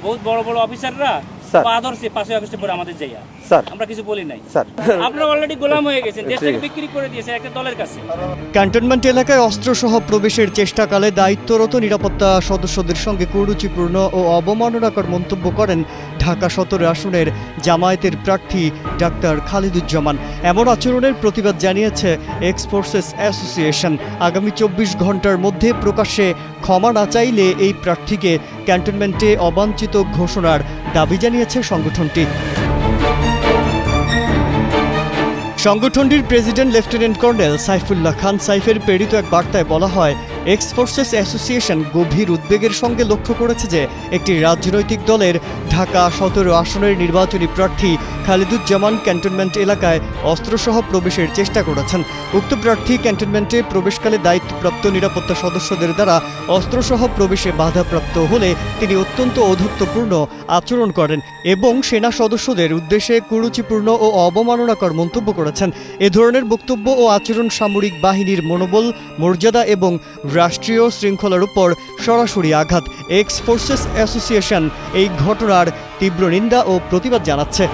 বহুত বড় বড় অফিসাররা আদর্শে 5ই আগস্টে পরে আমাদের যাইয়া আমরা কিছু বলি নাই স্যার। আপনারা অলরেডি গোলাম হয়ে গেছেন, দেশটাকে বিক্রি করে দিয়েছেন একটা দলের কাছে। ক্যান্টনমেন্ট এলাকায় অস্ত্রসহ প্রবেশের চেষ্টাকালে দায়িত্বরত নিরাপত্তা সদস্যদের সঙ্গে কুরুচিপূর্ণ ও অবমাননাকর মন্তব্য করেন ঢাকা 17 আসনের জামায়াতের প্রার্থী ডাক্তার খালিদুজ্জামান। এমন আচরণের প্রতিবাদ জানিয়েছে এক্স ফোর্সেস অ্যাসোসিয়েশন। আগামী 24 ঘন্টার মধ্যে প্রকাশ্যে ক্ষমা না চাইলে এই প্রার্থীকে ক্যান্টনমেন্টে অবাঞ্ছিত ঘোষণার দাবি জানিয়েছে সংগঠনটি। সংগঠনটির প্রেসিডেন্ট লেফটেন্যান্ট কর্নেল সাইফুল্লাহ খান সাইফের প্রেরিত এক বার্তায় বলা হয়, এক্স ফোর্সেস অ্যাসোসিয়েশন গভীর উদ্বেগের সঙ্গে লক্ষ্য করেছে যে একটি রাজনৈতিক দলের ঢাকা 17 আসনের নির্বাচনী প্রার্থী খালিদুজ্জামান ক্যান্টনমেন্ট এলাকায় অস্ত্রসহ প্রবেশের চেষ্টা করেছেন। উক্ত প্রার্থী ক্যান্টনমেন্টে প্রবেশকালে দায়িত্বপ্রাপ্ত নিরাপত্তা সদস্যদের দ্বারা অস্ত্রসহ প্রবেশে বাধাপ্রাপ্ত হলে তিনি অত্যন্ত ঔদ্ধত্যপূর্ণ আচরণ করেন এবং সেনা সদস্যদের উদ্দেশ্যে কুরুচিপূর্ণ ও অবমাননাকর মন্তব্য করেছেন। এ ধরনের বক্তব্য ও আচরণ সামরিক বাহিনীর মনোবল, মর্যাদা এবং রাষ্ট্রীয় শৃঙ্খলার উপর সরাসরি আঘাত। এক্স ফোর্সেস অ্যাসোসিয়েশন এই ঘটনার তীব্র নিন্দা ও প্রতিবাদ জানাচ্ছে।